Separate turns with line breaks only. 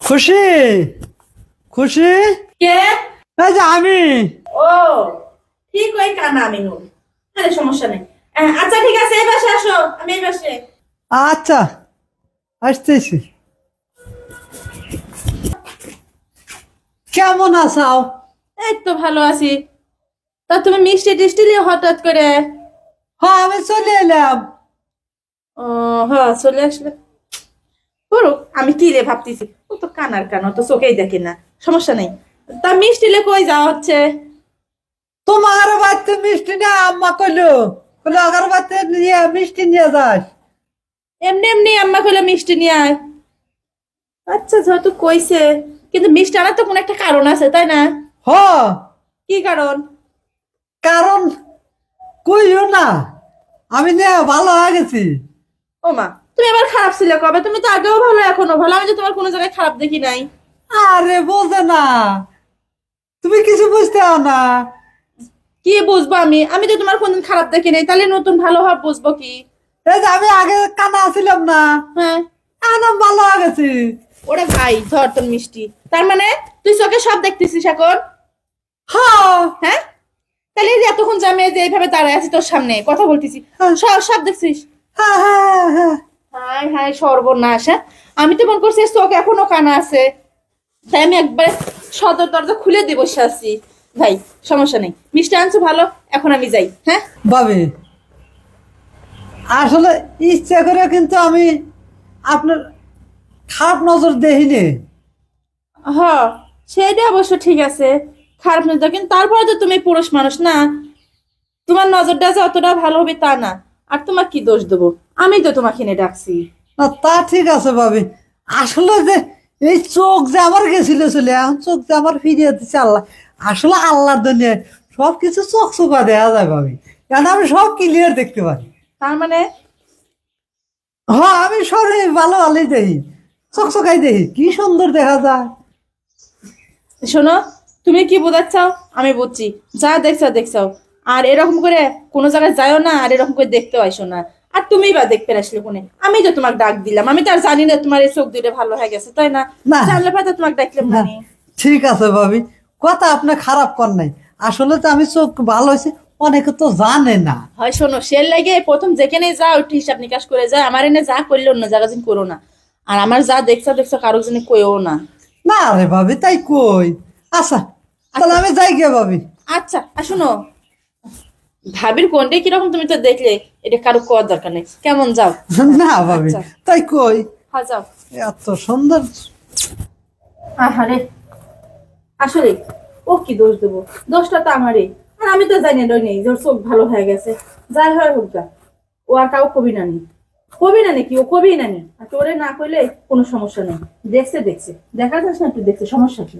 খুশি খুশি
কে?
এই যে আমি।
ও ঠিক ওই কানা আমিনুল। আরে সমস্যা নেই। আচ্ছা ঠিক আছে, এই পাশে আসো, আমি এই পাশে।
আচ্ছা আসতেছি। কেমন আছাও?
এই তো ভালো আছি। তা তুমি মিষ্টি টিষ্টি নিয়ে হঠাৎ করে?
হ্যাঁ আমি চলে এলাম।
ও হ্যাঁ, চলে আসলে করো। আমি কি রে ভাবতেছি, ও তো কানার কানা, ও তো চোখেই দেখে না। সমস্যা নেই। তা মিষ্টি লে কই যাওয়া হচ্ছে?
তোমার বাড়িতে মিষ্টি না আম্মা কইলো বলে আগার বাড়িতে নিয়ে মিষ্টি নিয়ে যাস।
এমনি এমনি আম্মা কইলে মিষ্টি নিয়ে আয়। আচ্ছা যেহেতু কইছে, কিন্তু মিষ্টি আনার তো কোনো একটা কারণ আছে তাই না?
হ
কি কারণ?
কারণ কইও না, আমি না ভালো হয়ে গেছি।
ও মা, তুমি আবার খারাপ ছিলে কবে? তুমি তো আগেও ভালো এখনো ভালো, আমি তো তোমার কোনো জায়গায় খারাপ দেখি নাই।
আরে বোঝে না, তুমি কিছু বুঝতে না।
কি বুঝবো আমি? আমি তো তোমার কোনদিন খারাপ দেখি নাই, তাহলে নতুন ভালো ভাব বুঝবো কি?
এই যে আমি আগে কানা ছিলাম না,
হ্যাঁ।
এখন আমি ভালো হয়ে গেছি।
ওরে ভাই ধর তোর মিষ্টি, তার মানে তুই চোখে সব দেখতেছিস এখন?
হ্যাঁ
হ্যাঁ, তাহলে এই যে এতক্ষণ যে আমি এই যে এইভাবে দাঁড়ায় আছি তোর সামনে কথা বলতেছি, সব সব দেখছিস?
হ্যাঁ হ্যাঁ হ্যাঁ।
হাই হাই সর্বনাশ! হ্যাঁ, আমি তো মনে করছি চোখ এখনো কানা আছে, তাই আমি একবারে সদর দরজা খুলে দিয়ে বসে আছি। ভাই সমস্যা নেই, মিষ্টি আনছো ভালো, এখন আমি যাই। হ্যাঁ
ভাবি আসলে ইচ্ছা করে কিন্তু আমি আপনার খারাপ নজর দেখিনি।
হ, সেটা অবশ্য ঠিক আছে, খারাপ নজর, কিন্তু তারপরে তো তুমি পুরুষ মানুষ না, তোমার নজরটা যে অতটা ভালো হবে তা না। আর তোমার কি দোষ দেবো, আমি তো তোমাকে এনে ডাকছি।
না তা ঠিক আছে ভাবি, আসলে যে এই চোখ যে আমার গেছিল চলে, এখন চোখ যে আমার ফিরিয়ে দিচ্ছে আল্লাহ। আসলে আল্লাহর দুনিয়ায় সবকিছু চোখ চোখা দেওয়া যায় ভাবি, কেন আমি সব ক্লিয়ার দেখতে পারি।
তার মানে?
হ্যাঁ আমি সরে ভালো ভালোই দেখি, চোখ চোখাই দেখি, কি সুন্দর দেখা যায়।
শোনো, তুমি কি বোঝাচ্ছাও আমি বুঝছি, যা দেখছো দেখছো। আর এরকম করে কোনো জায়গায় যাও না, আর এরকম করে দেখতে আইসো না। আর তুমি বা দেখতে আসলে কোনে? আমি তো তোমাকে ডাক দিলাম, আমি তো আর জানি না তোমার এই চোখ দুটো ভালো হয়ে গেছে তাই না?
না।
জানলে পাই তো তোমাকে ডাকলাম
না
না।
ঠিক আছে ভাবি, কথা আপনি খারাপ কর নাই, আসলে তো আমি চোখ ভালো হয়েছে, অনেকে তো জানে না।
হয় শোনো, সেল লাগে প্রথম যেখানে যাও একটু হিসাব নিকাশ করে যায়, আমার এনে যা করলে অন্য জায়গা যেন করো না। আর আমার যা দেখছো দেখছো কারো জন্য কইও না।
না রে ভাবি তাই কই। আচ্ছা তাহলে আমি যাই গিয়ে ভাবি।
আচ্ছা আর শোনো, ভাবির কোনটা কিরকম তুমি তো দেখলে, এটা কারো করার দরকার নেই, কেমন যাও?
না ভাবি
আচ্ছা।
তাই কই,
হ্যাঁ যাও।
এত সুন্দর।
আহারে, আসলে ও কি দোষ দেবো, দোষটা তো আমারই। আর আমি তো জানি না নেই যে ওর চোখ ভালো হয়ে গেছে, যাই হয় হোক গা, ও আর কাউ কবি না নি, কবি না নাকি ও কবি না নি। আর তোরে না কইলে কোনো সমস্যা নেই, দেখছে দেখছে, দেখা যাচ্ছে না, একটু দেখছে, সমস্যা কি?